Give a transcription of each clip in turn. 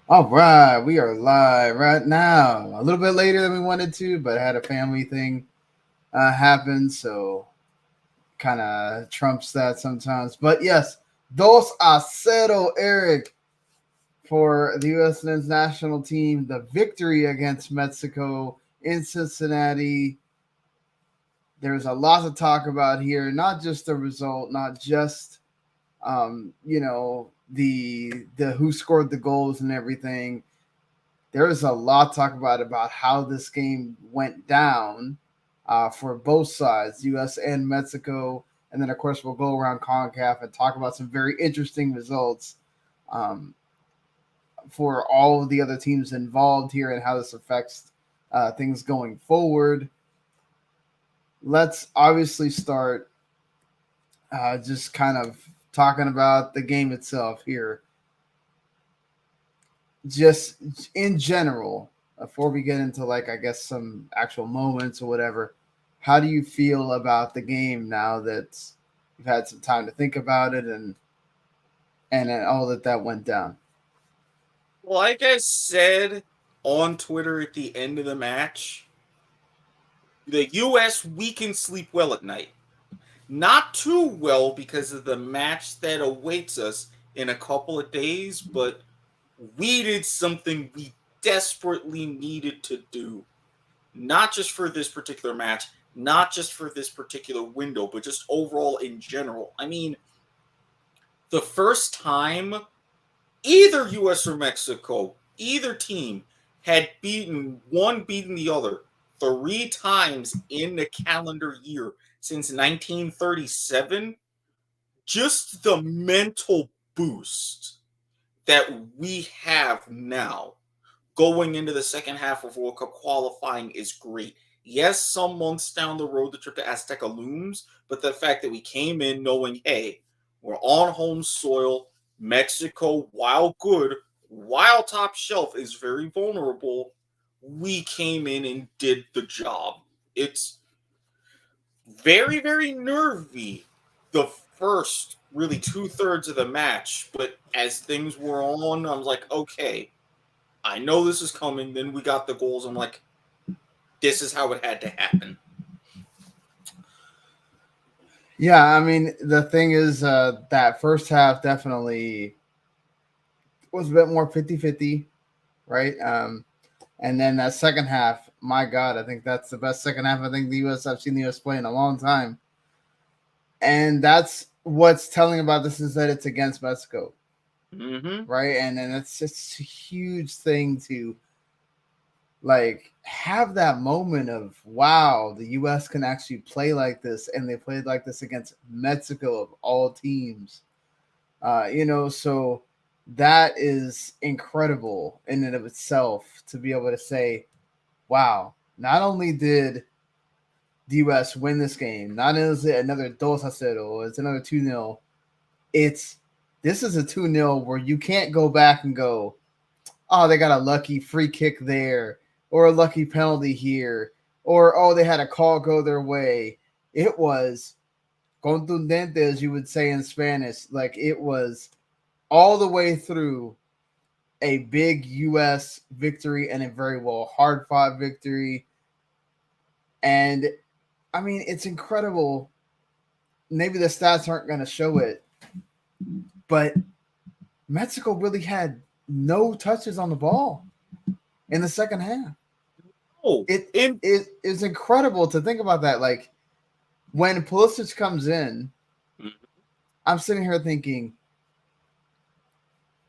All right, we are live right now. A little bit later than we wanted to, but had a family thing happen, so kind of trumps that sometimes. But yes, dos a cero, Erik, for the U.S. men's national team. The victory against Mexico in Cincinnati. There's a lot to talk about here, not just the result, not just the who scored the goals and everything. There is a lot to talk about how this game went down for both sides, U.S. and Mexico, and then of course we'll go around CONCACAF and talk about some very interesting results um, for all of the other teams involved here and how this affects things going forward. Let's obviously start just kind of talking about the game itself here. Just in general, before we get into like I guess some actual moments or whatever, how do you feel about the game now that you've had some time to think about it and all that went down? Like I said on Twitter at the end of the match, the U.S. we can sleep well at night. Not too well because of the match that awaits us in a couple of days, but we did something we desperately needed to do. Not just for this particular match, not just for this particular window, but just overall in general. I mean, the first time either US or Mexico, either team had beaten the other 3 times in the calendar year since 1937, just the mental boost that we have now going into the second half of World Cup qualifying is great. Yes, some months down the road, the trip to Azteca looms, but the fact that we came in knowing, hey, we're on home soil. Mexico, while good, while top shelf, is very vulnerable. We came in and did the job. It's very, very nervy the first really 2/3 of the match, but as things were on, I was like, okay, I know this is coming. Then we got the goals. I'm like, this is how it had to happen. Yeah, I mean the thing is that first half definitely was a bit more 50-50, right? And then that second half, my God, I think that's the best second half I think I've seen the US play in a long time. And that's what's telling about this is that it's against Mexico, Mm-hmm. right? And then it's just a huge thing to like have that moment of wow, the US can actually play like this, and they played like this against Mexico of all teams. So that is incredible in and of itself to be able to say, wow, not only did the US win this game, not only is it another 2-0, it's another 2-0. It's this is a 2-0 where you can't go back and go, oh, they got a lucky free kick there, or a lucky penalty here, or oh, they had a call go their way. It was contundente, as you would say in Spanish. Like it was all the way through a big U.S. victory and a very well hard fought victory. And I mean, it's incredible. Maybe the stats aren't going to show it, but Mexico really had no touches on the ball in the second half. Oh, It and it is incredible to think about that. Like when Pulisic comes in, I'm sitting here thinking,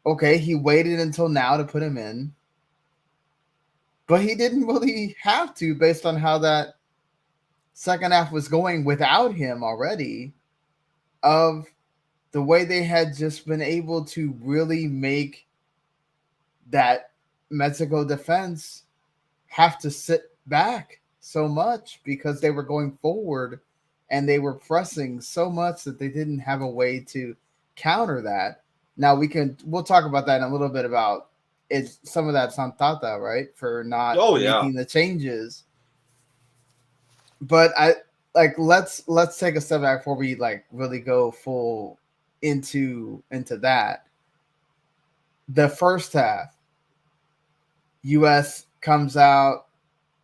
okay, he waited until now to put him in, but he didn't really have to based on how that second half was going without him already, of the way they had just been able to really make that Mexico defense have to sit back so much because they were going forward and they were pressing so much that they didn't have a way to counter that. Now we'll talk about that in a little bit about it's some of that's on Tata, right? For not oh yeah, making the changes. But I like let's take a step back before we like really go full into that. The first half. U.S. comes out.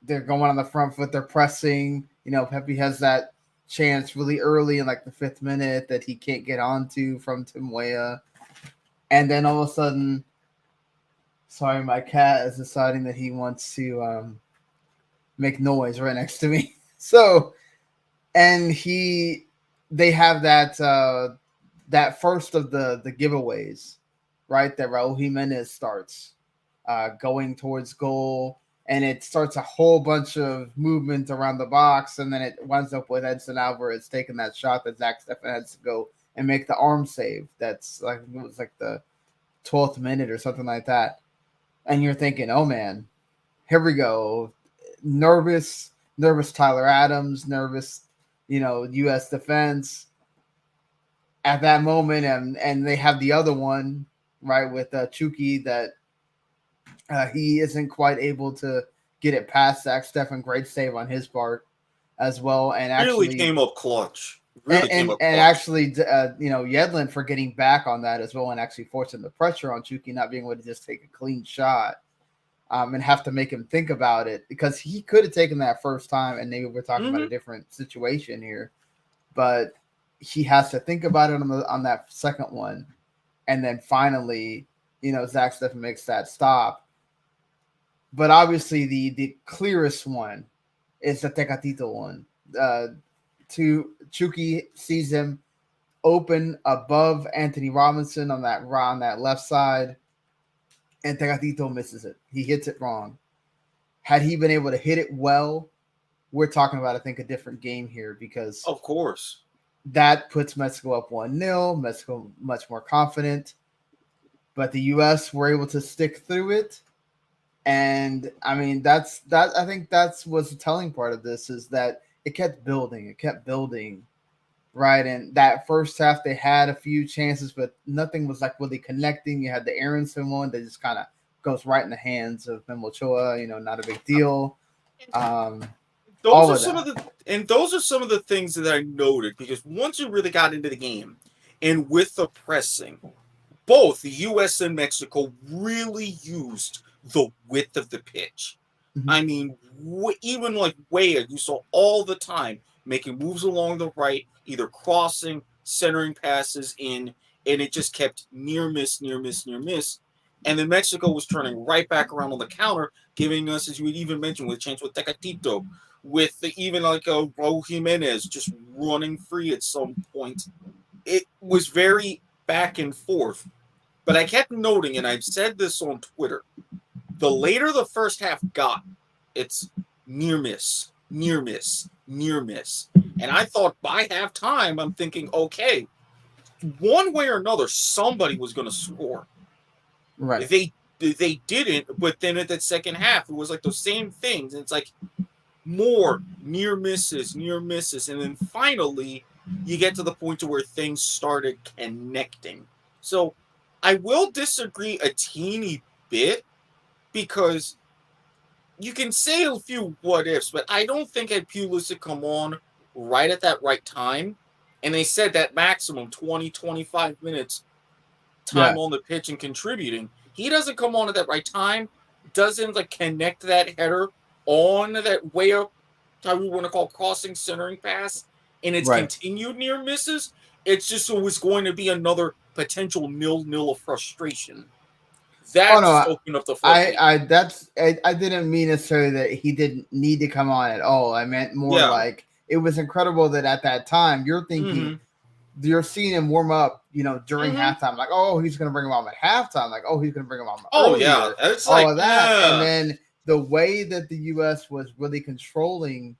They're going on the front foot. They're pressing. Pepe has that chance really early in like the 5th minute that he can't get onto from Tim Weah. And then all of a sudden, sorry, my cat is deciding that he wants to make noise right next to me. So, and they have that first of the giveaways, right? That Raul Jimenez starts going towards goal, and it starts a whole bunch of movement around the box, and then it winds up with Edson Alvarez taking that shot that Zach Steffen has to go and make the arm save. That's like, it was like the 12th minute or something like that. And you're thinking, oh man, here we go. Nervous Tyler Adams, nervous, U.S. defense at that moment. And they have the other one, right, with Chucky that he isn't quite able to get it past Zach Steffen. Great save on his part as well. And actually really came up clutch. Actually, Yedlin for getting back on that as well and actually forcing the pressure on Chucky not being able to just take a clean shot and have to make him think about it, because he could have taken that first time and maybe we're talking about a different situation here, but he has to think about it on that second one, and then finally, Zach Steffen makes that stop. But obviously, the clearest one is the Tecatito one. Chucky sees him open above Anthony Robinson on that left side, and Tecatito misses it. He hits it wrong. Had he been able to hit it well, we're talking about, I think, a different game here, because of course that puts Mexico up 1-0. Mexico much more confident, but the U.S. were able to stick through it. And I mean, I think that's what's the telling part of this, is that it kept building, right? And that first half, they had a few chances, but nothing was like really connecting. You had the Aronson one that just kind of goes right in the hands of Memo Ochoa, not a big deal. Those are some of the things that I noted, because once you really got into the game and with the pressing, both the U.S. and Mexico really used the width of the pitch. Mm-hmm. I mean, even like Weah, you saw all the time making moves along the right, either crossing, centering passes in, and it just kept near miss. And then Mexico was turning right back around on the counter, giving us, as you would even mention, with a chance with Tecatito, with even like a Raul Jimenez just running free at some point. It was very back and forth. But I kept noting, and I've said this on Twitter, the later the first half got, it's near miss. And I thought by halftime, I'm thinking, okay, one way or another, somebody was going to score. Right. They didn't, but then at that second half, it was like those same things. And it's like more near misses. And then finally, you get to the point to where things started connecting. So I will disagree a teeny bit, because you can say a few what ifs, but I don't think had Pulisic come on right at that right time, and they said that maximum 20-25 minutes time on the pitch and contributing, he doesn't come on at that right time, doesn't like connect that header on that way up, how we want to call crossing centering pass, and it's continued near misses. It's just always going to be another potential 0-0 of frustration. That opened up the floodgate. I didn't mean necessarily that he didn't need to come on at all. I meant more like it was incredible that at that time you're thinking you're seeing him warm up, during halftime, like, oh, he's going to bring him on at halftime, like, oh, he's going to bring him on earlier, it's all of that. And then the way that the U.S. was really controlling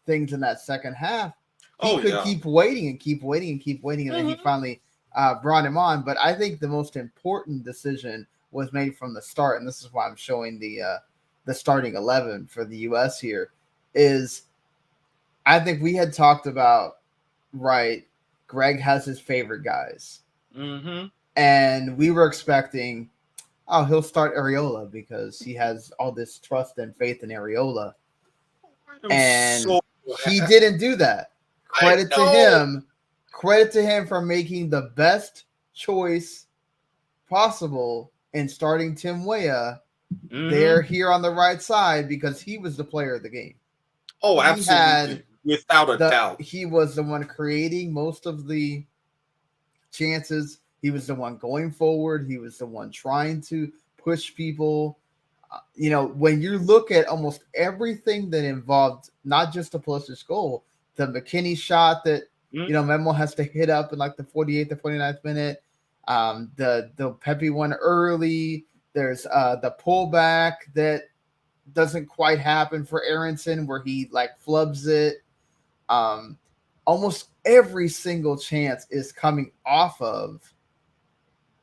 things in that second half, he could keep waiting, and then he finally brought him on. But I think the most important decision was made from the start, and this is why I'm showing the starting 11 for the U.S. here, is I think we had talked about, Greg has his favorite guys. Mm-hmm. And we were expecting, he'll start Areola because he has all this trust and faith in Areola. And he didn't do that. Credit to him for making the best choice possible in starting Tim Weah there here on the right side because he was the player of the game. Oh, absolutely. Without a doubt. He was the one creating most of the chances. He was the one going forward. He was the one trying to push people. When you look at almost everything that involved not just the Pulisic goal, the McKinnie shot that Memo has to hit up in like the 48th to 49th minute, the Pepe one early. There's the pullback that doesn't quite happen for Aronson where he like flubs it. Almost every single chance is coming off of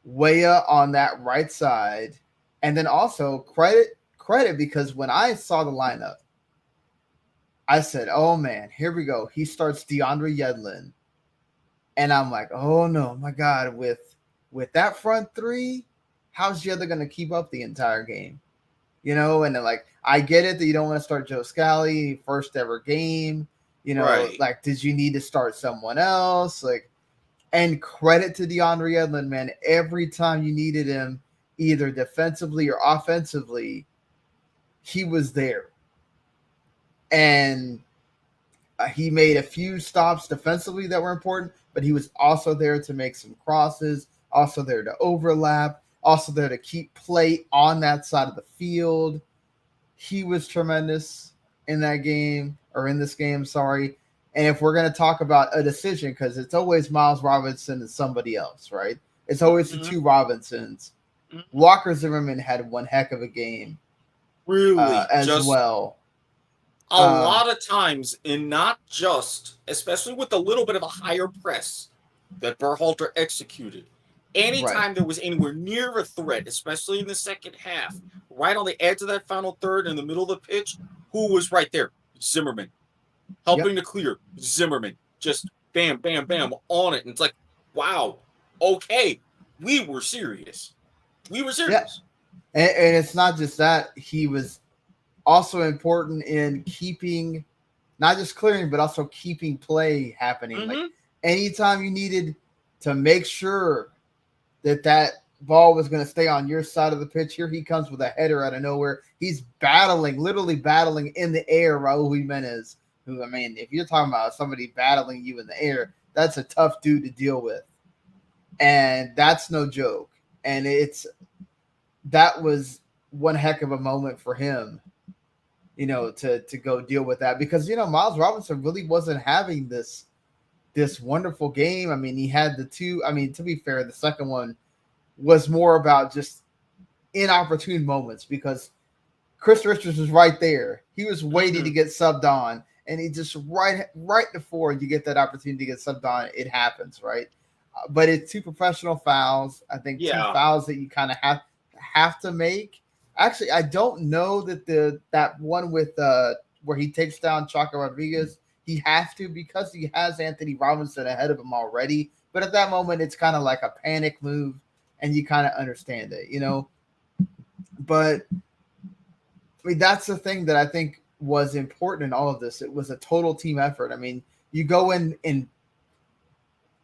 Weah on that right side. And then also credit because when I saw the lineup, I said, oh man, here we go. He starts DeAndre Yedlin. And I'm like, oh no, my God, with that front three, how's Yedlin going to keep up the entire game? And then like, I get it that you don't want to start Joe Scally, first ever game. Right. Like, did you need to start someone else? Like, and credit to DeAndre Yedlin, man. Every time you needed him, either defensively or offensively, he was there. And he made a few stops defensively that were important, but he was also there to make some crosses, also there to overlap, also there to keep play on that side of the field. He was tremendous in that game, or in this game, sorry. And if we're going to talk about a decision, because it's always Miles Robinson and somebody else, right? It's always the two Robinsons. Walker Zimmerman had one heck of a game. Really? As well. A lot of times, and not just, especially with a little bit of a higher press that Berhalter executed, anytime there was anywhere near a threat, especially in the second half, right on the edge of that final third in the middle of the pitch, who was right there? Zimmerman. Helping to clear. Zimmerman. Just bam, bam, bam on it. And it's like, wow, okay, we were serious. Yeah. And it's not just that. He was also important in keeping, not just clearing, but also keeping play happening. Like anytime you needed to make sure that ball was going to stay on your side of the pitch, here he comes with a header out of nowhere. He's literally battling in the air, Raul Jimenez, who, I mean, if you're talking about somebody battling you in the air, that's a tough dude to deal with. And that's no joke. And that was one heck of a moment for him, to go deal with that, because, Miles Robinson really wasn't having this wonderful game. I mean, he had the two, I mean, to be fair, the second one was more about just inopportune moments because Chris Richards was right there. He was waiting to get subbed on, and he just right before you get that opportunity to get subbed on, it happens, right? But it's two professional fouls. I think two fouls that you kind of have to make. Actually, I don't know that that one with where he takes down Chaco Rodriguez, he has to because he has Anthony Robinson ahead of him already. But at that moment, it's kind of like a panic move, and you kind of understand it, But I mean, that's the thing that I think was important in all of this. It was a total team effort. I mean, you go in and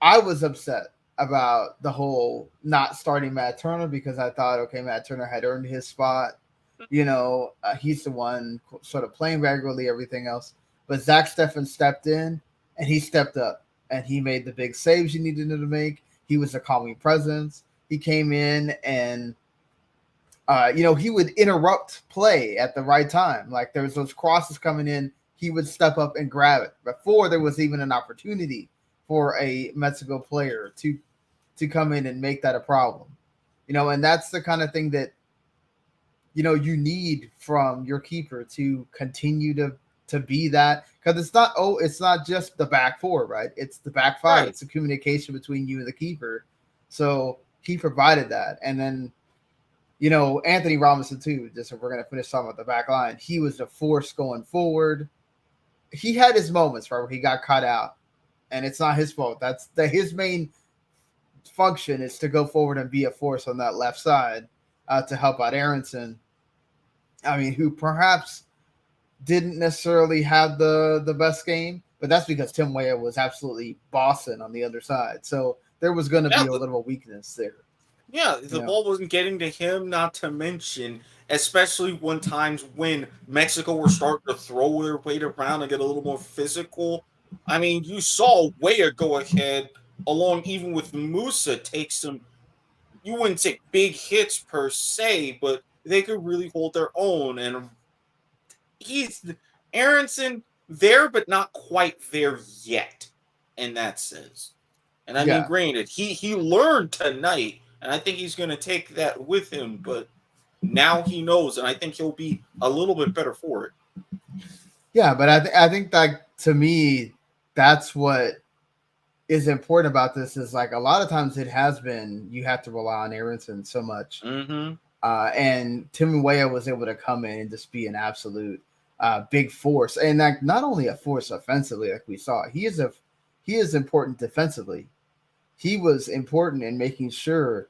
I was upset about the whole not starting Matt Turner because I thought, okay, Matt Turner had earned his spot. He's the one sort of playing regularly, everything else. But Zach Steffen stepped in, and he stepped up, and he made the big saves you needed him to make. He was a calming presence. He came in and, he would interrupt play at the right time. Like there was those crosses coming in, he would step up and grab it before there was even an opportunity for a Mexico player to come in and make that a problem. And that's the kind of thing that, you need from your keeper to continue to be that, because it's not just the back four, right? It's the back five. Right. It's the communication between you and the keeper. So he provided that. And then, Anthony Robinson too, just if we're going to finish talking about the back line, he was the force going forward. He had his moments, right, where he got caught out, and it's not his fault. That's his main function is to go forward and be a force on that left side to help out Aronson. I mean, who perhaps didn't necessarily have the best game, but that's because Tim Weah was absolutely bossing on the other side. So there was going to be a little weakness there. Yeah, the ball wasn't getting to him, not to mention, especially when times when Mexico were starting to throw their weight around and get a little more physical. I mean, you saw Weah go ahead along even with Musa take some, you wouldn't say big hits per se, but they could really hold their own. And he's Aronson there, but not quite there yet in that sense. And I mean, Yeah. granted, he learned tonight, and I think he's going to take that with him. But now he knows, and I think he'll be a little bit better for it. Yeah, but I think that to me, that's what is important about this is like a lot of times it has been you have to rely on Aronson so much. Mm-hmm. And Tim Weah was able to come in and just be an absolute big force, and like not only a force offensively, like we saw, he is important defensively. He was important in making sure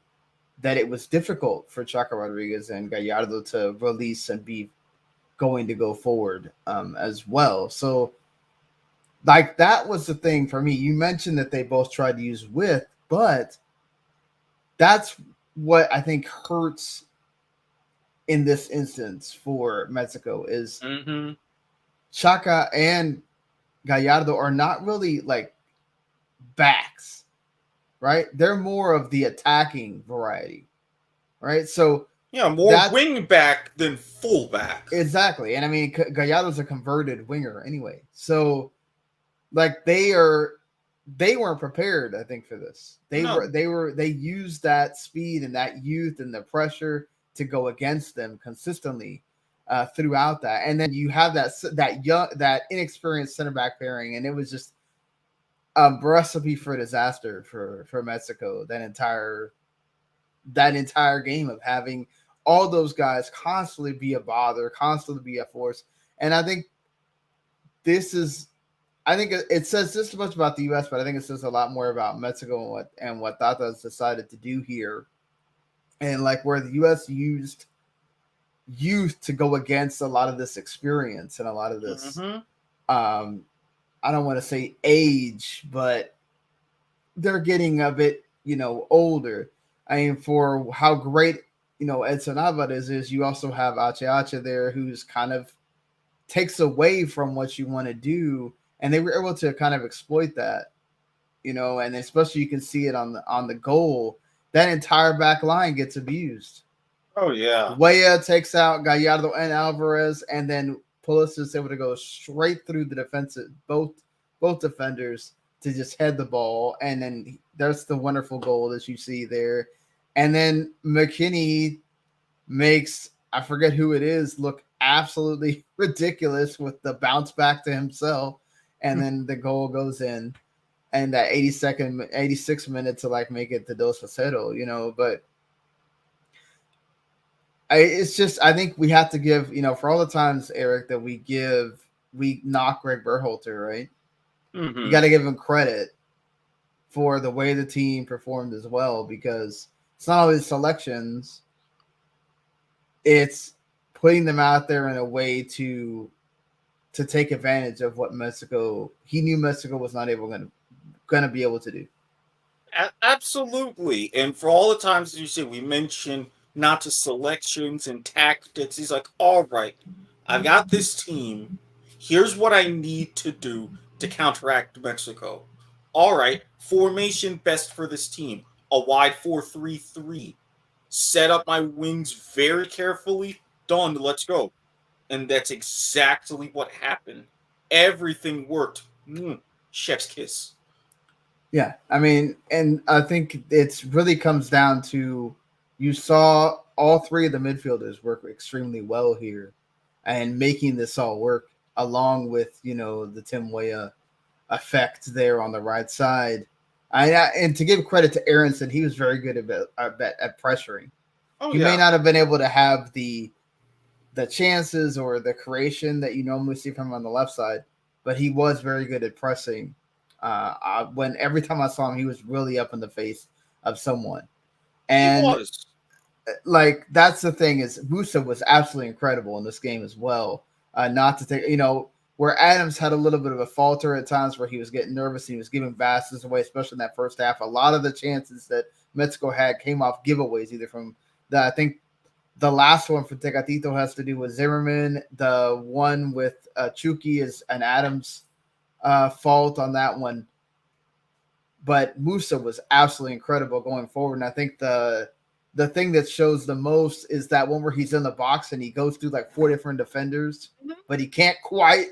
that it was difficult for Chaka Rodriguez and Gallardo to release and be going to go forward as well. So, like that was the thing for me. You mentioned that they both tried to use width, but that's what I think hurts in this instance for Mexico is Mm-hmm. Chaka and Gallardo are not really like backs, right? They're more of the attacking variety, right? So Yeah, more that's wing back than full back. exactly. And I mean, Gallardo's a converted winger anyway. So like they weren't prepared, I think, for this. No. They used that speed and that youth and the pressure to go against them consistently throughout that. And then you have that inexperienced center back pairing, and it was just a recipe for disaster for Mexico that entire game of having all those guys constantly be a bother, constantly be a force. And I think it says just as much about the U.S., but I think it says a lot more about Mexico and what Tata has decided to do here, and like where the U.S. used youth to go against a lot of this experience and a lot of this. Mm-hmm. I don't want to say age, but they're getting a bit, older. I mean, for how great Edson Alvarez is, you also have Ache there, who's kind of takes away from what you want to do, and they were able to kind of exploit that, and especially you can see it on the goal. That entire back line gets abused. Oh yeah. Weah takes out Gallardo and Alvarez, and then Pulisic is able to go straight through the defensive both defenders to just head the ball, and then there's the wonderful goal that you see there. And then McKinnie makes, I forget who it is, look absolutely ridiculous with the bounce back to himself, and then the goal goes in, and that 86 minutes to like make it to 2-0, but it's just, I think we have to give, for all the times, Erik, that we knock Greg Berhalter, right? Mm-hmm. You got to give him credit for the way the team performed as well, because it's not always selections, it's putting them out there in a way to take advantage of what he knew Mexico was not going to be able to do. Absolutely. And for all the times, as you said, we mentioned not just selections and tactics. He's like, all right, I've got this team. Here's what I need to do to counteract Mexico. All right, formation best for this team. A wide 4-3-3. Set up my wings very carefully. Done, let's go. And that's exactly what happened. Everything worked. Chef's kiss. Yeah, I mean, and I think it's really comes down to you saw all three of the midfielders work extremely well here and making this all work, along with, the Tim Weah effect there on the right side. And to give credit to Aronson, he was very good at pressuring. Oh, He may not have been able to have the chances or the creation that you normally see from him on the left side, but he was very good at pressing. When every time I saw him, he was really up in the face of someone. And he was. Like, that's the thing, is Musa was absolutely incredible in this game as well. Not to take, where Adams had a little bit of a falter at times where he was getting nervous and he was giving passes away, especially in that first half. A lot of the chances that Mexico had came off giveaways, either from I think the last one for Tecatito has to do with Zimmerman. The one with Chucky is an Adams fault on that one. But Musa was absolutely incredible going forward. And I think the thing that shows the most is that one where he's in the box and he goes through like 4 different defenders, but he can't quite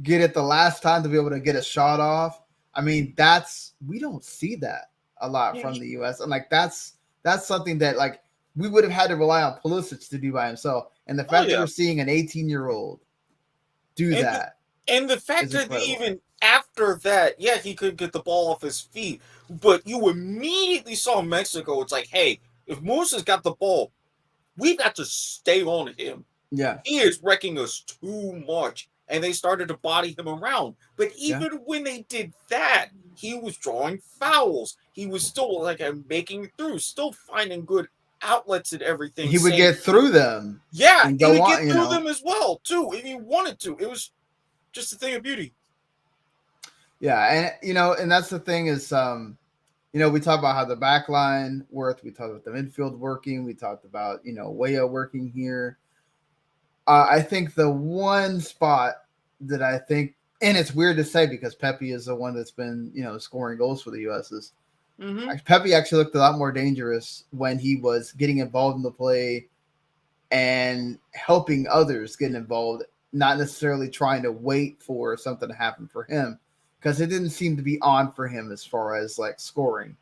get it the last time to be able to get a shot off. I mean, we don't see that a lot from the U.S. And like that's something that like we would have had to rely on Pulisic to do by himself. And the fact that we're seeing an 18-year-old do that. And the fact that even after that, he could get the ball off his feet, but you immediately saw Mexico. It's like, hey, if Musa's got the ball, we've got to stay on him. Yeah. He is wrecking us too much. And they started to body him around. But even when they did that, he was drawing fouls. He was still like making through, still finding good outlets and everything. He would get through them. Yeah, he would get through them as well, too, if he wanted to. It was just a thing of beauty. Yeah, and and that's the thing is, we talk about how the back line worked. We talked about the midfield working. We talked about, Weah working here. I think the one spot that I think, and it's weird to say because Pepe is the one that's been, scoring goals for the U.S. is Pepe actually looked a lot more dangerous when he was getting involved in the play and helping others get involved, not necessarily trying to wait for something to happen for him, because it didn't seem to be on for him as far as like scoring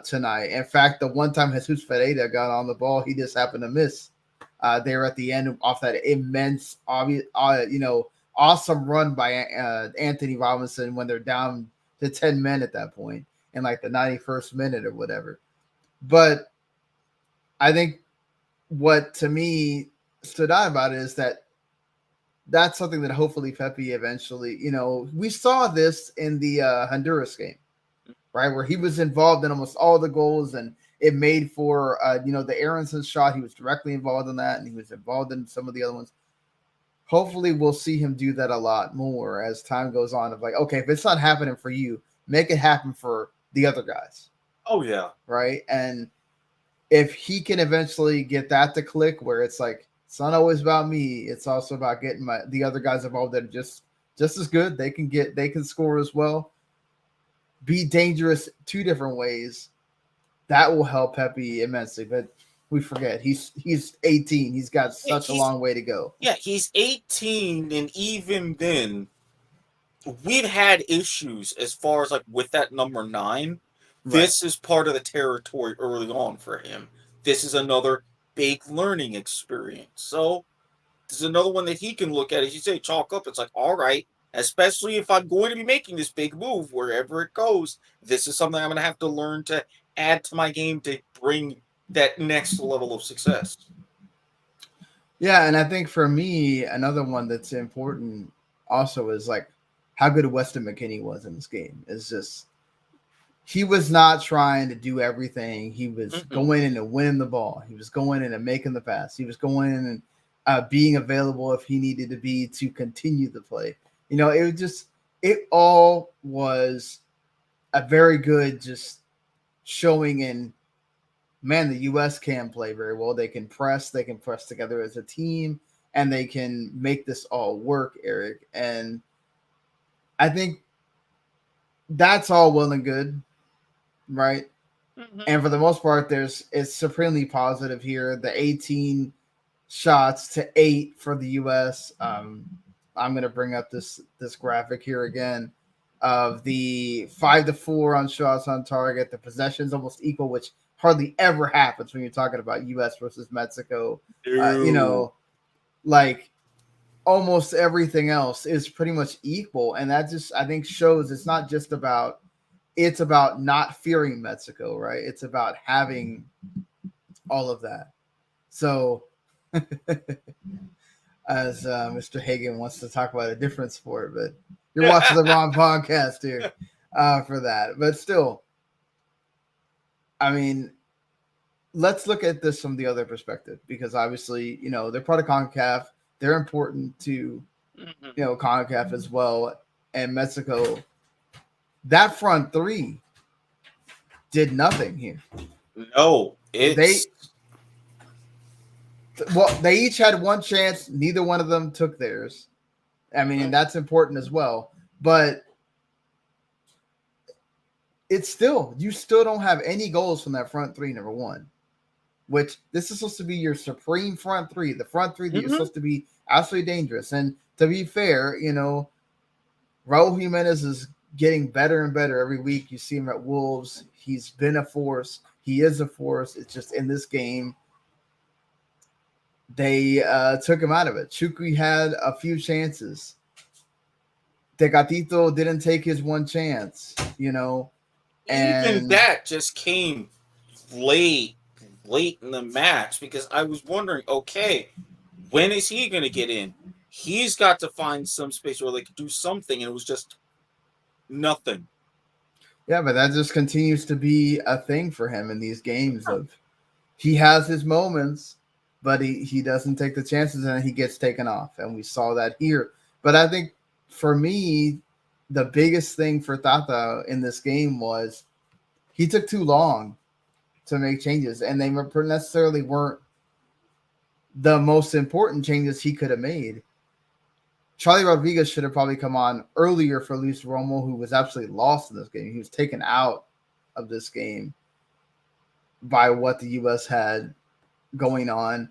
tonight. In fact, the one time Jesus Ferreira got on the ball, he just happened to miss there at the end off that immense, awesome run by Anthony Robinson when they're down to 10 men at that point in like the 91st minute or whatever. But I think what to me stood out about it is that that's something that hopefully Pepe eventually, we saw this in the Honduras game, right? Where he was involved in almost all the goals and it made for, the Aronson shot. He was directly involved in that and he was involved in some of the other ones. Hopefully we'll see him do that a lot more as time goes on of like, okay, if it's not happening for you, make it happen for the other guys. Oh, yeah. Right? And if he can eventually get that to click where it's like, it's not always about me. It's also about getting the other guys involved that are just as good. They can score as well. Be dangerous 2 different ways. That will help Pepe immensely. But we forget he's 18. He's got such a long way to go. Yeah, he's 18, and even then, we've had issues as far as like with that number 9. Right. This is part of the territory early on for him. This is another big learning experience. So this is another one that he can look at, as you say, chalk up. It's like, all right, especially if I'm going to be making this big move wherever it goes, this is something I'm going to have to learn to add to my game to bring that next level of success. Yeah, and I think for me, another one that's important also is like how good Weston McKinnie was in this game. It's just he was not trying to do everything. He was going in and winning the ball. He was going in and making the pass. He was going in and being available if he needed to be to continue the play. It all was a very good just showing in, man, the U.S. can play very well. They can press together as a team, and they can make this all work, Erik. And I think that's all well and good, right? Mm-hmm. And for the most part, it's supremely positive here. The 18 shots to 8 for the U.S. I'm going to bring up this graphic here again of the 5-4 on shots on target. The possessions almost equal, which hardly ever happens when you're talking about U.S. versus Mexico. Like almost everything else is pretty much equal. And that just, I think, shows it's not just about, it's about not fearing Mexico, right? It's about having all of that. So as Mr. Hagan wants to talk about a different sport, but you're watching the wrong podcast here for that. But still, I mean, let's look at this from the other perspective, because obviously, they're part of CONCACAF. They're important to, CONCACAF as well. And Mexico, that front 3, did nothing here. No, it's they each had one chance. Neither one of them took theirs. I mean, and that's important as well. But you still don't have any goals from that front three, number one. Which this is supposed to be your supreme front three, the front three that you're supposed to be absolutely dangerous. And to be fair, Raul Jimenez is getting better and better every week. You see him at Wolves. He's been a force. He is a force. It's just in this game, they took him out of it. Chukwu had a few chances. Tecatito didn't take his one chance, and even that just came late in the match, because I was wondering, okay, when is he going to get in? He's got to find some space where they could do something, and it was just nothing. Yeah, but that just continues to be a thing for him in these games. Of he has his moments, but he doesn't take the chances, and he gets taken off, and we saw that here. But I think for me, the biggest thing for Tata in this game was he took too long to make changes, and they necessarily weren't the most important changes he could have made. Charlie Rodriguez should have probably come on earlier for Luis Romo, who was absolutely lost in this game. He was taken out of this game by what the U.S. had going on.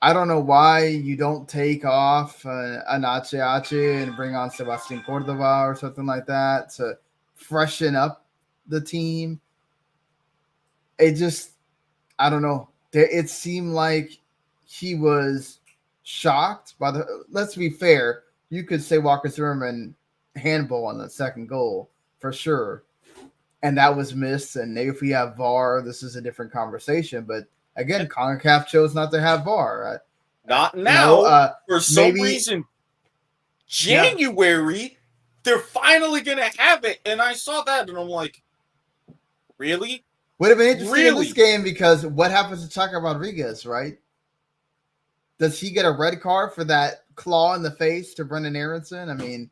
I don't know why you don't take off an Ache and bring on Sebastian Cordova or something like that to freshen up the team. It just, I don't know. It seemed like he was shocked by let's be fair, you could say Walker Zimmerman handball on the second goal for sure. And that was missed. And maybe if we have VAR, this is a different conversation. But again, CONCACAF chose not to have VAR. Not now. For some reason, January, they're finally going to have it. And I saw that, and I'm like, really? Would have been interesting in this game, because what happens to Chaka Rodriguez, right? Does he get a red card for that claw in the face to Brendan Aronson? I mean,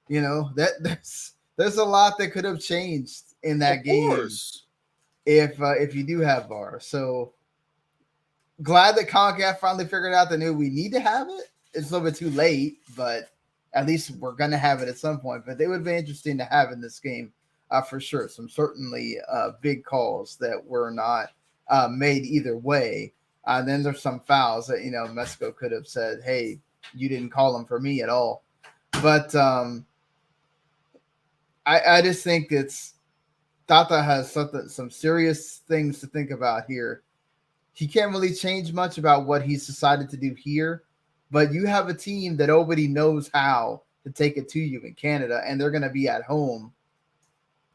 there's a lot that could have changed in that game if you do have VAR. So glad that CONCACAF finally figured out they knew we need to have it. It's a little bit too late, but at least we're going to have it at some point. But it would be interesting to have in this game. For sure. Some certainly big calls that were not made either way. And then there's some fouls that, Mexico could have said, hey, you didn't call them for me at all. But I just think Tata has some serious things to think about here. He can't really change much about what he's decided to do here, but you have a team that nobody knows how to take it to you in Canada, and they're going to be at home.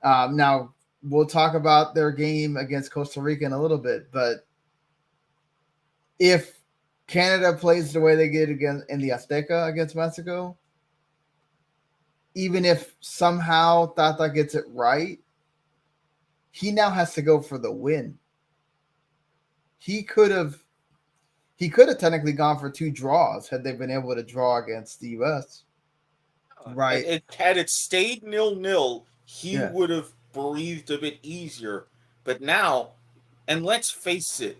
Now, we'll talk about their game against Costa Rica in a little bit, but if Canada plays the way they did in the Azteca against Mexico, even if somehow Tata gets it right, he now has to go for the win. He could have technically gone for 2 draws had they been able to draw against the U.S. Right. Had it stayed 0-0, he would have breathed a bit easier. But now, and let's face it,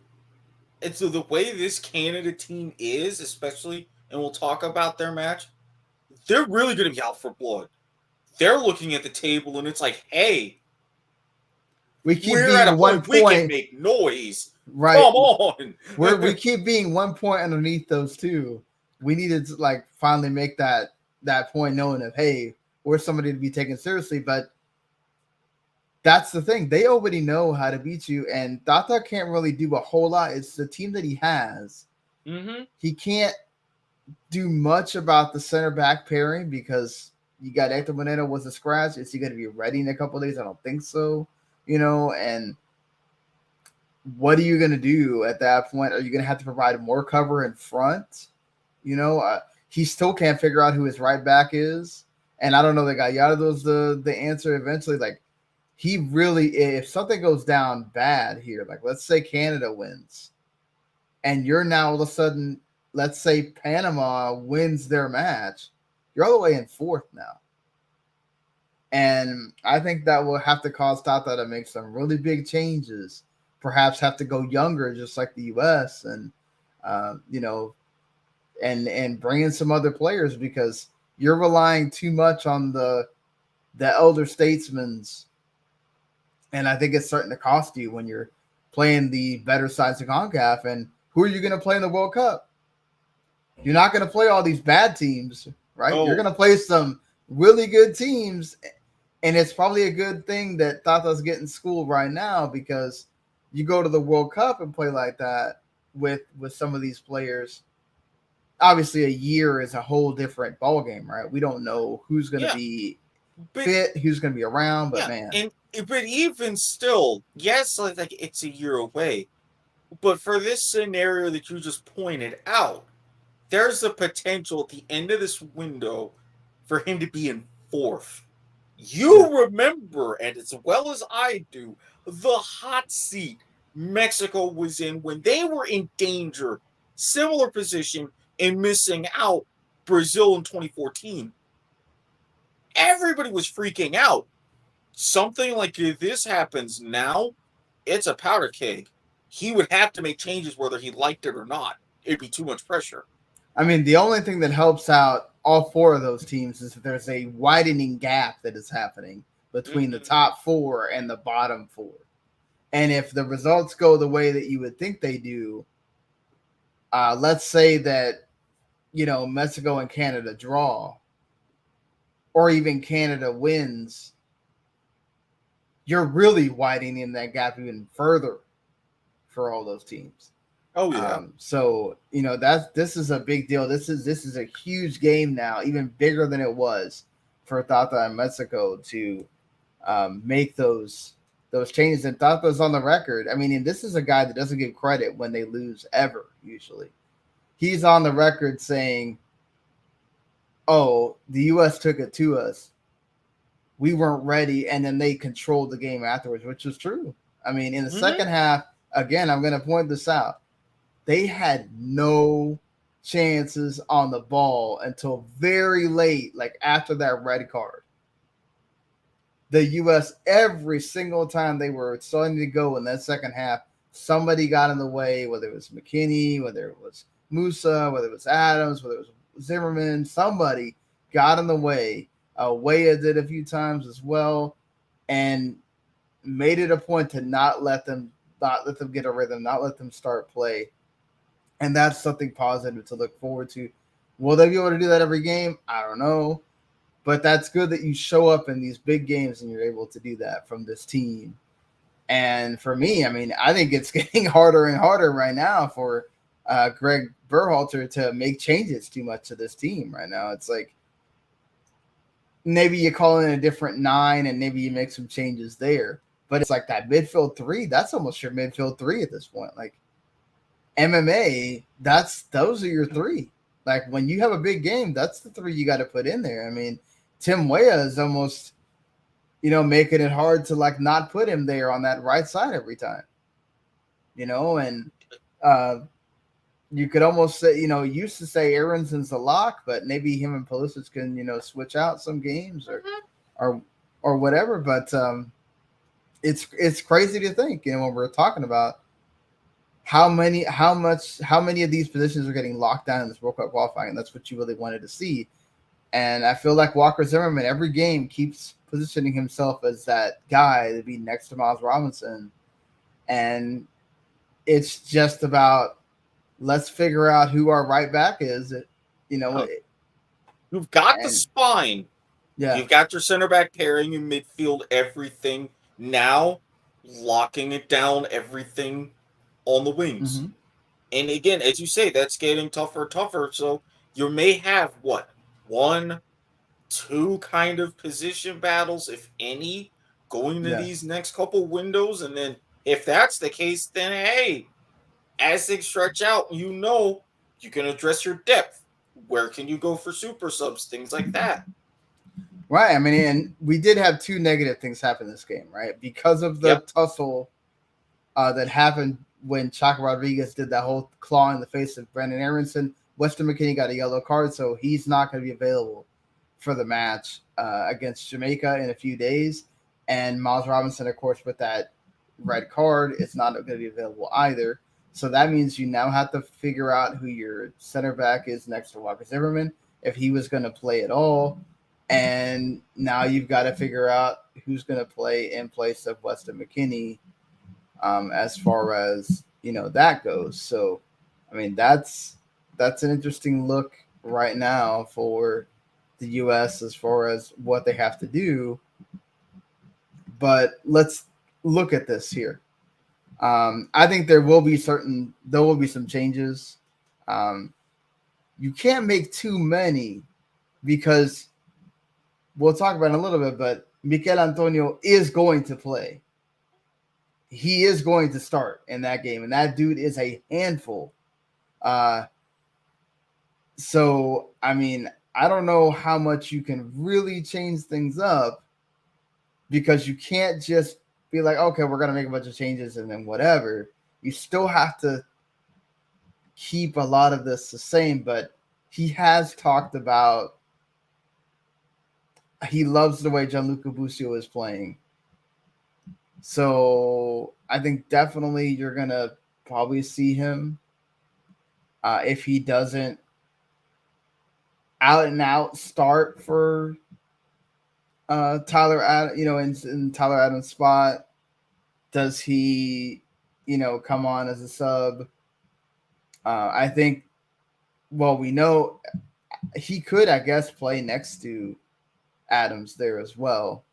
it's the way this Canada team is, especially, and we'll talk about their match, they're really going to be out for blood. They're looking at the table, and it's like, hey, we're at a point we can make noise. Right. Come on. we keep being 1 point underneath those two. We needed to finally make that point knowing of, hey, we're somebody to be taken seriously. But that's the thing. They already know how to beat you, and Tata can't really do a whole lot. It's the team that he has. Mm-hmm. He can't do much about the center back pairing because you got Hector Moreno was a scratch. Is he going to be ready in a couple of days? I don't think so. And what are you going to do at that point? Are you going to have to provide more cover in front? He still can't figure out who his right back is. And I don't know, the Gallardo's the answer eventually. He really, if something goes down bad here, let's say Canada wins, and you're now all of a sudden, let's say Panama wins their match, you're all the way in 4th now. And I think that will have to cause Tata to make some really big changes. Perhaps have to go younger, just like the U.S. and you know, and bring in some other players because you're relying too much on the elder statesmen's, and I think it's starting to cost you when you're playing the better sides of CONCACAF. And who are you going to play in the World Cup? You're not going to play all these bad teams, right? You're Oh, going to play some really good teams, and it's probably a good thing that Tata's getting schooled right now because you go to the World Cup and play like that with some of these players. Obviously, a year is a whole different ball game, right? We don't know who's going to yeah, be but fit, who's going to be around, but yeah, man, and but even still, yes, like it's a year away. But for this scenario that you just pointed out, there's a potential at the end of this window for him to be in fourth. yeah, You remember, and as well as I do, the hot seat Mexico was in when they were in danger, similar position, and missing out Brazil in 2014. Everybody was freaking out. Something like this happens now, it's a powder keg. He would have to make changes whether he liked it or not. It'd be too much pressure. I mean, the only thing that helps out all four of those teams is that there's a widening gap that is happening between the Mm-hmm. top four and the bottom four. And if the results go the way that you would think they do, let's say that, Mexico and Canada draw, or even Canada wins, you're really widening that gap even further for all those teams. Oh yeah. So this is a big deal. This is a huge game now, even bigger than it was for Tata and Mexico to make those changes. And Tata's on the record. I mean, and this is a guy that doesn't give credit when they lose ever. Usually, he's on the record saying, "Oh, the U.S. took it to us. We weren't ready," and then they controlled the game afterwards, which is true. I mean, in the Mm-hmm. second half, again, I'm going to point this out. They had no chances on the ball until very late, like after that red card. The U.S., every single time they were starting to go in that second half, somebody got in the way, whether it was McKinnie, whether it was Musa, whether it was Adams, whether it was Zimmerman, somebody got in the way. Weah did a few times as well, and made it a point to not let them get a rhythm, not let them start play. And that's something positive to look forward to. Will they be able to do that every game? I don't know. But that's good that you show up in these big games and you're able to do that from this team. And for me, I mean, I think it's getting harder and harder right now for Greg Berhalter to make changes too much to this team right now. It's like maybe you call in a different 9 and maybe you make some changes there. But it's like that midfield 3, that's almost your midfield 3 at this point. Like, MMA, those are your 3. Like when you have a big game, that's the 3 you got to put in there. I mean, Tim Weah is almost, making it hard to like not put him there on that right side every time. And you could almost say, used to say Aaronson's the lock, but maybe him and Pulisic can, switch out some games or whatever. But it's crazy to think, when we're talking about how many of these positions are getting locked down in this World Cup qualifying, and that's what you really wanted to see. And I feel like Walker Zimmerman every game keeps positioning himself as that guy to be next to Miles Robinson, and it's just about let's figure out who our right back is. You've got the And spine. yeah, You've got your center back pairing in midfield, everything. Now, locking it down, everything on the wings. mm-hmm. And again, as you say, that's getting tougher and tougher. So you may have what? 1, 2 kind of position battles, if any, going to Yeah. these next couple windows. And then if that's the case, then hey, as things stretch out, you can address your depth. Where can you go for super subs? Things like that. Right. I mean, and we did have 2 negative things happen this game, right? Because of the Yep. tussle that happened when Chaka Rodriguez did that whole claw in the face of Brandon Aronson. Weston McKinnie got a yellow card, so he's not going to be available for the match against Jamaica in a few days. And Miles Robinson, of course, with that red card, is not going to be available either. So that means you now have to figure out who your center back is next to Walker Zimmerman, if he was going to play at all. And now you've got to figure out who's going to play in place of Weston McKinnie as far as, that goes. So, I mean, that's an interesting look right now for the U.S. as far as what they have to do. But let's look at this here. I think there will be some changes. You can't make too many because we'll talk about it in a little bit, but Mikel Antonio is going to play. He is going to start in that game, and that dude is a handful. So, I mean, I don't know how much you can really change things up because you can't just be like, okay, we're going to make a bunch of changes and then whatever. You still have to keep a lot of this the same, but he has talked about he loves the way Gianluca Busio is playing. So I think definitely you're going to probably see him if he doesn't out and out start for Tyler Adams, in Tyler Adams' spot. Does he, come on as a sub? I think, well, we know he could, I guess, play next to Adams there as well.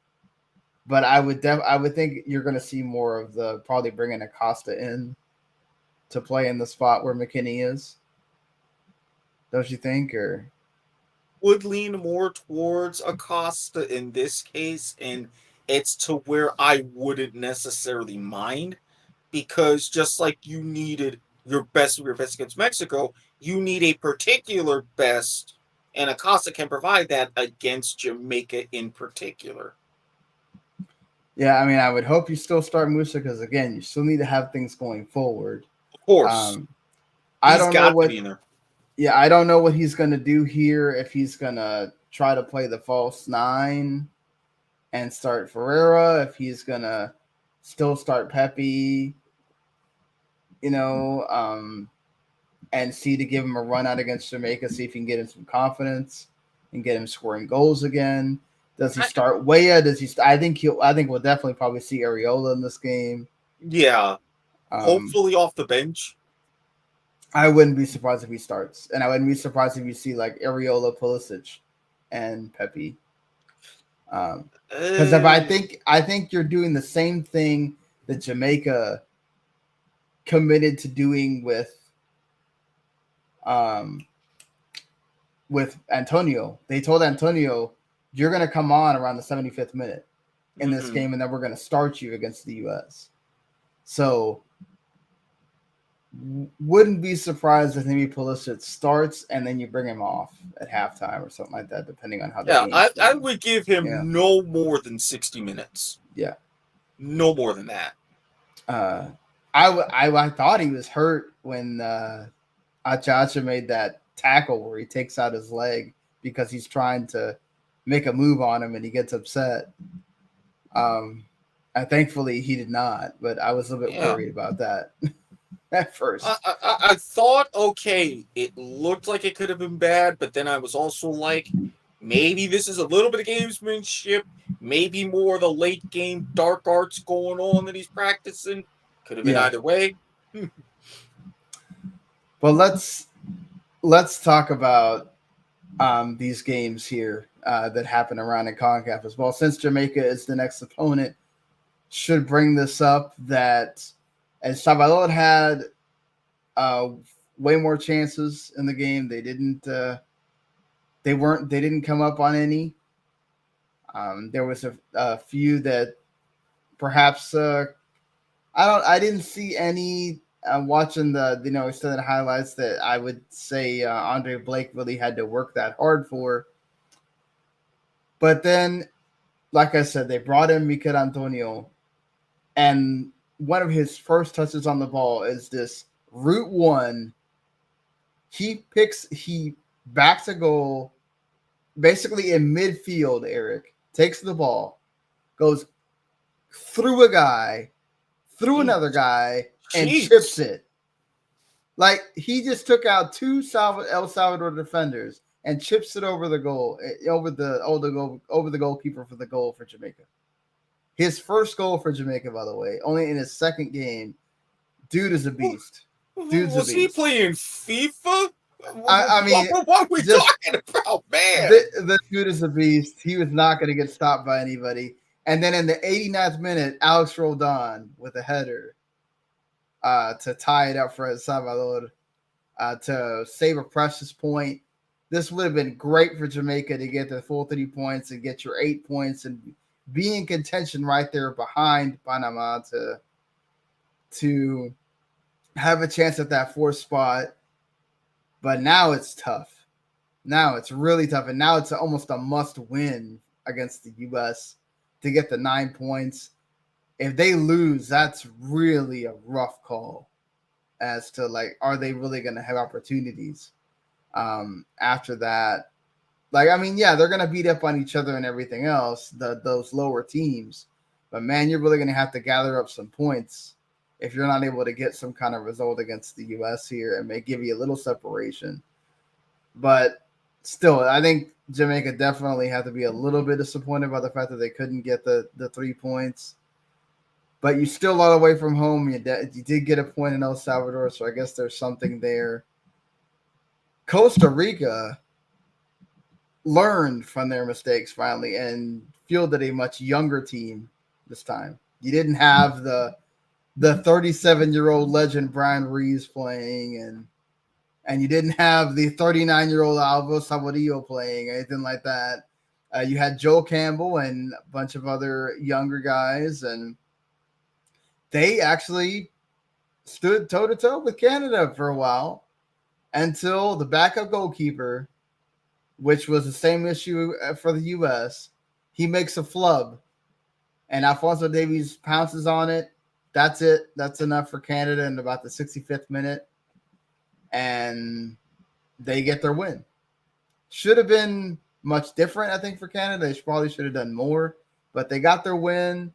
But I would think you're going to see more of the probably bringing Acosta in to play in the spot where McKinney is. Don't you think? Or would lean more towards Acosta in this case, and it's to where I wouldn't necessarily mind, because just like you needed your best against Mexico, you need a particular best, and Acosta can provide that against Jamaica in particular. Yeah, I mean, I would hope you still start Musa because, again, you still need to have things going forward. Of course. I don't know what. Yeah, I don't know what he's going to do here. If he's going to try to play the false nine and start Ferreira, if he's going to still start Pepe, and see to give him a run out against Jamaica, see if he can get him some confidence and get him scoring goals again. Does he start Weah? I think we'll definitely probably see Areola in this game. Yeah. Hopefully off the bench. I wouldn't be surprised if he starts, and I wouldn't be surprised if you see like Areola, Pulisic, and Pepe. Because I think you're doing the same thing that Jamaica committed to doing with Antonio. They told Antonio, you're going to come on around the 75th minute in this game, and then we're going to start you against the U.S. So wouldn't be surprised if maybe Pulisic starts and then you bring him off at halftime or something like that, depending on how the game's I would give him no more than 60 minutes. Yeah. No more than that. I thought he was hurt when Achacha made that tackle where he takes out his leg because he's trying to make a move on him and he gets upset. Thankfully he did not, but I was a little bit worried about that at first. I thought, okay, it looked like it could have been bad, but then I was also like, maybe this is a little bit of gamesmanship, maybe more of the late game dark arts going on that he's practicing. Could have been either way. Well, let's talk about these games here that happen around in CONCACAF as well. Since Jamaica is the next opponent, should bring this up that as Salvador had way more chances in the game, they didn't come up on any. There was a few that perhaps I didn't see any. Watching the extended highlights that I would say Andre Blake really had to work that hard for. But then, like I said, they brought in Mikel Antonio, and one of his first touches on the ball is this route one. He backs a goal basically in midfield, Erik takes the ball, goes through a guy, through another guy, and chips it. Like, he just took out two El Salvador defenders and chips it over the goal, over the goalkeeper for the goal for Jamaica. His first goal for Jamaica, by the way, only in his second game. Dude is a beast. Was he playing FIFA? I mean, what are we talking about, man? The dude is a beast. He was not going to get stopped by anybody. And then in the 89th minute, Alex Roldan with a header to tie it up for El Salvador, to save a precious point. This would have been great for Jamaica to get the full 3 points and get your 8 points and be in contention right there behind Panama to have a chance at that 4th spot. But now it's tough. Now it's really tough. And now it's almost a must win against the U.S. to get the 9 points. If they lose, that's really a rough call as to, like, are they really going to have opportunities after that? Like, I mean, yeah, they're going to beat up on each other and everything else, those lower teams. But, man, you're really going to have to gather up some points if you're not able to get some kind of result against the U.S. here. It may give you a little separation. But still, I think Jamaica definitely had to be a little bit disappointed by the fact that they couldn't get the 3 points. But you still are away from home. You did get a point in El Salvador, so I guess there's something there. Costa Rica learned from their mistakes finally and fielded a much younger team this time. You didn't have the 37-year-old legend Brian Ruiz playing, and you didn't have the 39-year-old Alvaro Saborillo playing, anything like that. You had Joel Campbell and a bunch of other younger guys, and they actually stood toe-to-toe with Canada for a while until the backup goalkeeper, which was the same issue for the U.S., he makes a flub, and Alphonso Davies pounces on it. That's it. That's enough for Canada in about the 65th minute, and they get their win. Should have been much different, I think, for Canada. They probably should have done more, but they got their win.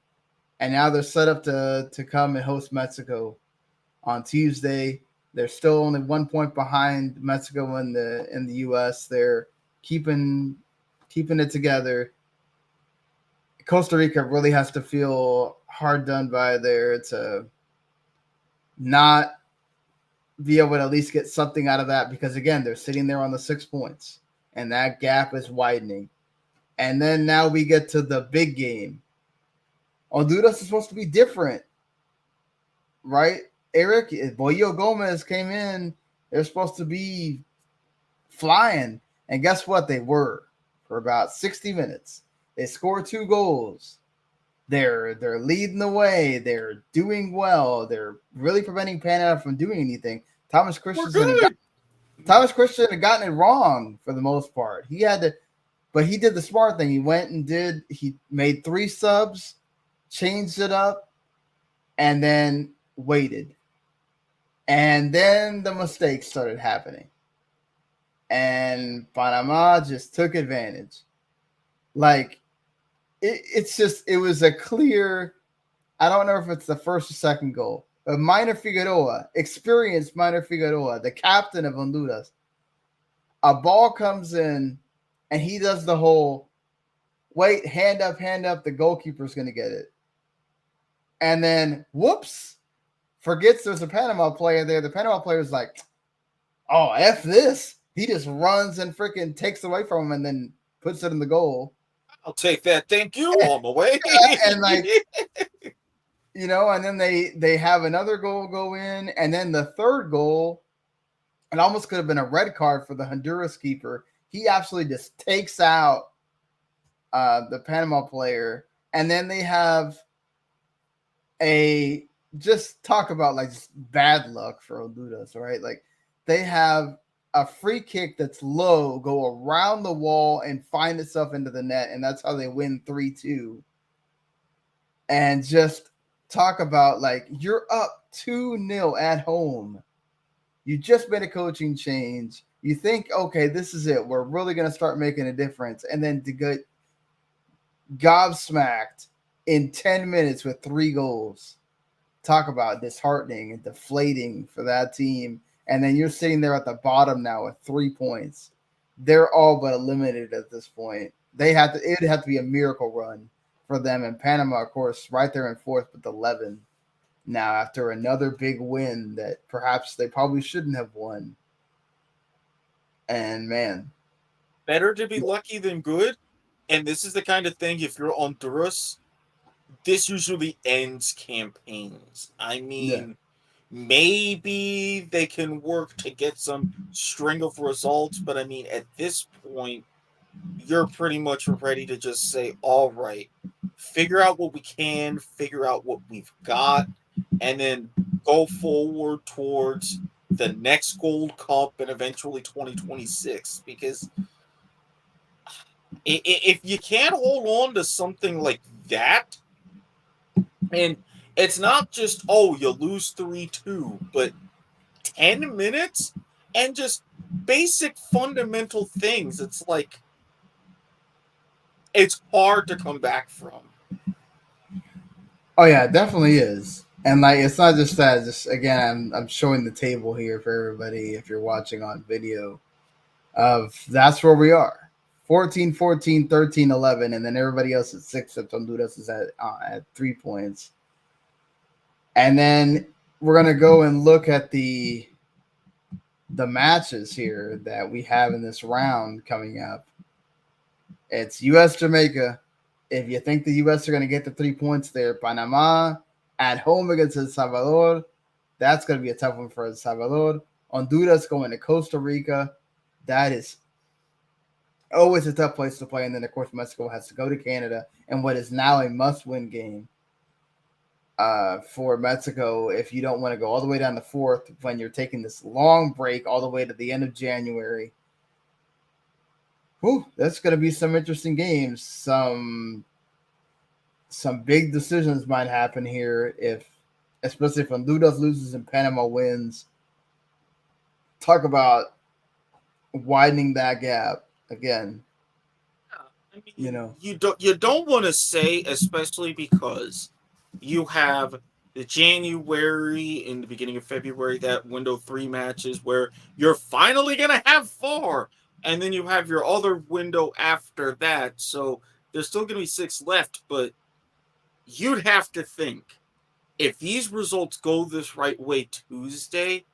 And now they're set up to come and host Mexico on Tuesday. They're still only 1 point behind Mexico in the U.S. They're keeping it together. Costa Rica really has to feel hard done by there to not be able to at least get something out of that, because, again, they're sitting there on the 6 points, and that gap is widening. And then now we get to the big game. Honduras is supposed to be different, right? Erik, Boyo Gomez came in. They're supposed to be flying. And guess what? They were for about 60 minutes. They scored 2 goals. They're leading the way. They're doing well. They're really preventing Panama from doing anything. Thomas Christensen had gotten it wrong for the most part. But he did the smart thing. He made 3 subs, changed it up, and then waited. And then the mistakes started happening. And Panama just took advantage. Like, it was a clear, I don't know if it's the first or second goal, but experienced Minor Figueroa, the captain of Honduras, a ball comes in and he does the whole, wait, hand up, the goalkeeper's going to get it. And then, whoops, forgets there's a Panama player there. The Panama player is like, oh, F this. He just runs and freaking takes away from him and then puts it in the goal. I'll take that. Thank you. On my way. And like, and then they have another goal go in. And then the third goal, it almost could have been a red card for the Honduras keeper. He absolutely just takes out the Panama player. And then they have just talk about like just bad luck for Honduras, right? Like, they have a free kick that's low go around the wall and find itself into the net, and that's how they win 3-2. And just talk about, like, you're up 2-0 at home. You just made a coaching change. You think, okay, this is it. We're really going to start making a difference. And then to get gobsmacked in 10 minutes with 3 goals. Talk about disheartening and deflating for that team. And then you're sitting there at the bottom now with 3 points. They're all but eliminated at this point. It'd have to be a miracle run for them. And Panama, of course, right there in fourth with 11. Now, after another big win that perhaps they probably shouldn't have won. And man, better to be lucky than good. And this is the kind of thing, if you're Honduras, this usually ends campaigns. I mean, maybe they can work to get some string of results, but I mean, at this point, you're pretty much ready to just say, all right, figure out what we can, figure out what we've got, and then go forward towards the next Gold Cup and eventually 2026. Because if you can't hold on to something like that, and it's not just, oh, you lose 3-2, but 10 minutes and just basic fundamental things, it's like, it's hard to come back from. Oh yeah, it definitely is. And like it's not just that, just again I'm showing the table here for everybody if you're watching on video of that's where we are. 14, 14, 13, 11, and then everybody else is 6 except Honduras is at 3 points. And then we're gonna go and look at the matches here that we have in this round coming up. It's US Jamaica. If you think the US are going to get the 3 points there, Panama at home against El Salvador. That's going to be a tough one for El Salvador. Honduras going to Costa Rica. That is always a tough place to play. And then, of course, Mexico has to go to Canada in what is now a must-win game for Mexico if you don't want to go all the way down to fourth when you're taking this long break all the way to the end of January. Whew, that's going to be some interesting games. Some big decisions might happen here especially if Honduras loses and Panama wins. Talk about widening that gap again. I mean, you don't want to say, especially because you have the January in the beginning of February, that window 3 matches where you're finally gonna have 4. And then you have your other window after that. So there's still going to be 6 left. But you'd have to think, if these results go this right way Tuesday,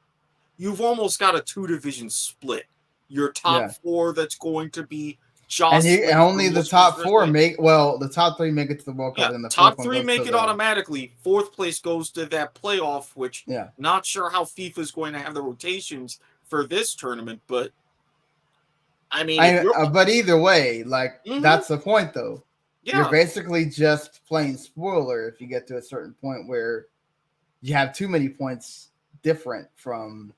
you've almost got a 2-division split. Your top 4 that's going to be jostling. And only the top 4 the top 3 make it to the World Cup. Yeah, and the top 3 make it automatically. 4th place goes to that playoff, which not sure how FIFA is going to have the rotations for this tournament, but I mean, but either way, like that's the point, though. Yeah. You're basically just playing spoiler if you get to a certain point where you have too many points different from,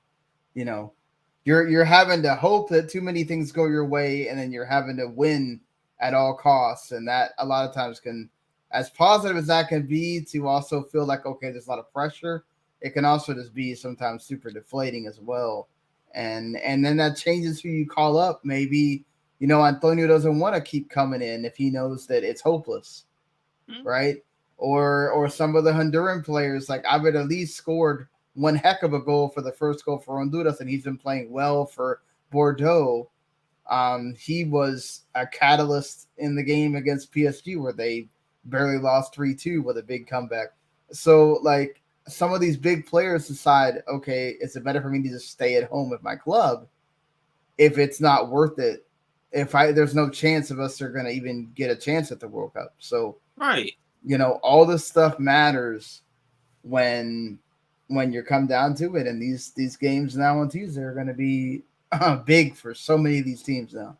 you're having to hope that too many things go your way, and then you're having to win at all costs, and that a lot of times can, as positive as that can be, to also feel like okay, there's a lot of pressure. It can also just be sometimes super deflating as well. And then that changes who you call up. Maybe, Antonio doesn't want to keep coming in if he knows that it's hopeless, right? Or some of the Honduran players, like Abed Ali scored one heck of a goal for the first goal for Honduras, and he's been playing well for Bordeaux. He was a catalyst in the game against PSG where they barely lost 3-2 with a big comeback. So, like, some of these big players decide, okay, is it better for me to just stay at home with my club if it's not worth it? There's no chance of us are going to even get a chance at the World Cup. So, right, all this stuff matters when you come down to it. And these games now on Tuesday are going to be big for so many of these teams now.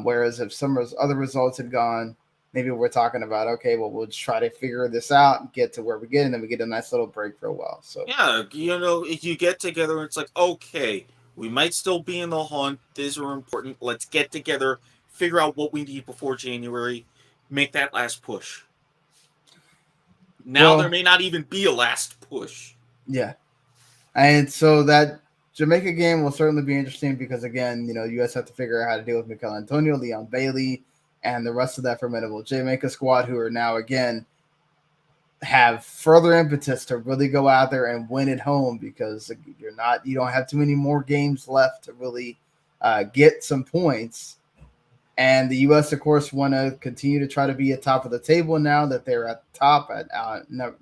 Whereas if some other results had gone, maybe we're talking about, okay, well, we'll just try to figure this out and get to where we get, and then we get a nice little break for a while. So yeah, if you get together, it's like, okay, we might still be in the hunt. These are important. Let's get together, figure out what we need before January, make that last push. Now there may not even be a last push. Yeah. And so that Jamaica game will certainly be interesting because, again, U.S. have to figure out how to deal with Mikel Antonio, Leon Bailey, and the rest of that formidable Jamaica squad, who are now, again, have further impetus to really go out there and win at home because you don't have too many more games left to really get some points. And the U.S., of course, want to continue to try to be at top of the table now that they're at the top at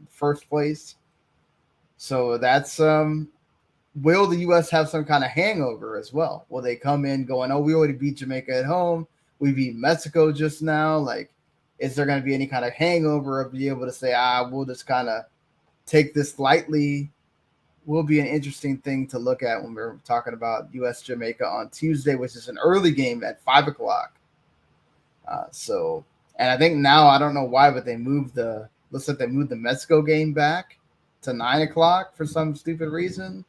first place. So that's will the U.S. have some kind of hangover as well? Will they come in going, oh, we already beat Jamaica at home, we beat Mexico just now? Like, is there going to be any kind of hangover of being able to say, we'll just kind of take this lightly? Will be an interesting thing to look at when we're talking about U.S. Jamaica on Tuesday, which is an early game at 5:00. And I think now, I don't know why, but looks like they moved the Mexico game back to 9:00 for some stupid reason.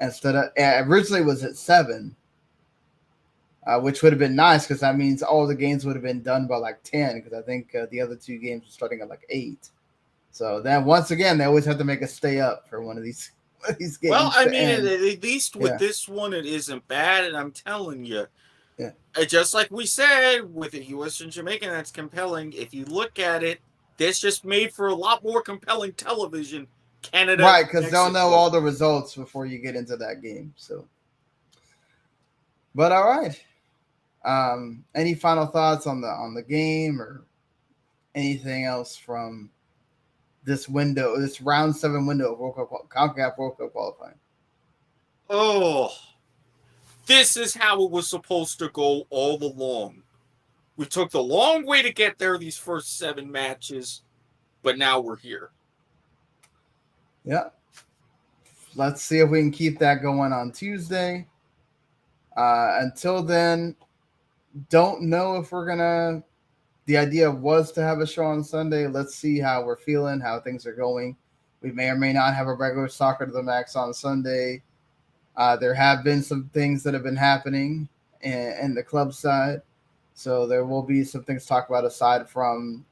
Instead of originally it was at 7, which would have been nice because that means all the games would have been done by like 10. Because I think the other 2 games were starting at like 8. So then once again, they always have to make us stay up for one of these games. Well, I mean, at least with this one, it isn't bad, and I'm telling you, just like we said with the U.S. and Jamaica, that's compelling. If you look at it, this just made for a lot more compelling television. Canada, right? Because they'll know all the results before you get into that game. So, but all right. Any final thoughts on the game or anything else from this window, this round 7 window of CONCACAF World Cup qualifying? Oh, this is how it was supposed to go all along. We took the long way to get there, these first 7 matches, but now we're here. Yeah. Let's see if we can keep that going on Tuesday. Until then, don't know if we're going to. The idea was to have a show on Sunday. Let's see how we're feeling, how things are going. We may or may not have a regular Soccer to the Max on Sunday. There have been some things that have been happening in the club side. So there will be some things to talk about aside from,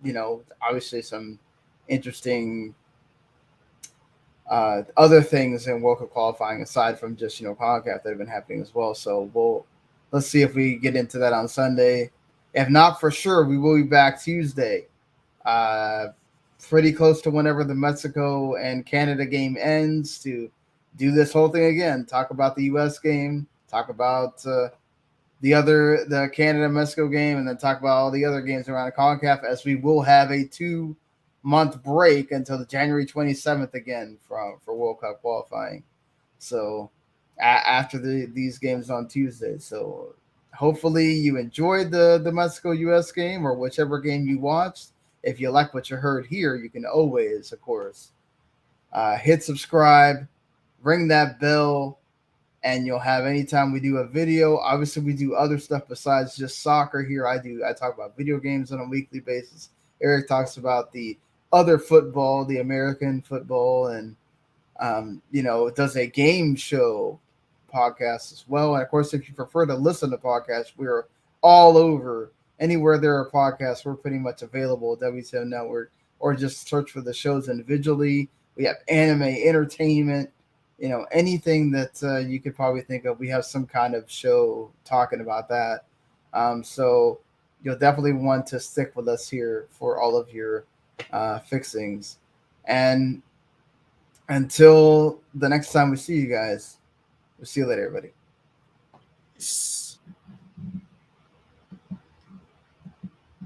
obviously some interesting other things in World Cup qualifying aside from just, CONCACAF that have been happening as well. So let's see if we get into that on Sunday. If not, for sure, we will be back Tuesday. Pretty close to whenever the Mexico and Canada game ends to do this whole thing again. Talk about the U.S. game, talk about the Canada-Mexico game, and then talk about all the other games around the CONCACAF, as we will have a 2-month break until the January 27th again for World Cup qualifying. So after these games on Tuesday. So hopefully you enjoyed the Mexico-U.S. game or whichever game you watched. If you like what you heard here, you can always, of course, hit subscribe, ring that bell, and you'll have anytime we do a video. Obviously, we do other stuff besides just soccer here. I talk about video games on a weekly basis. Erik talks about the other football, the American football, and does a game show podcast as well. And of course, if you prefer to listen to podcasts, we're all over. Anywhere there are podcasts, we're pretty much available at WCM Network, or just search for the shows individually. We have anime, entertainment, anything that you could probably think of. We have some kind of show talking about that. So you'll definitely want to stick with us here for all of your fixings. And until the next time we see you guys, we'll see you later, everybody.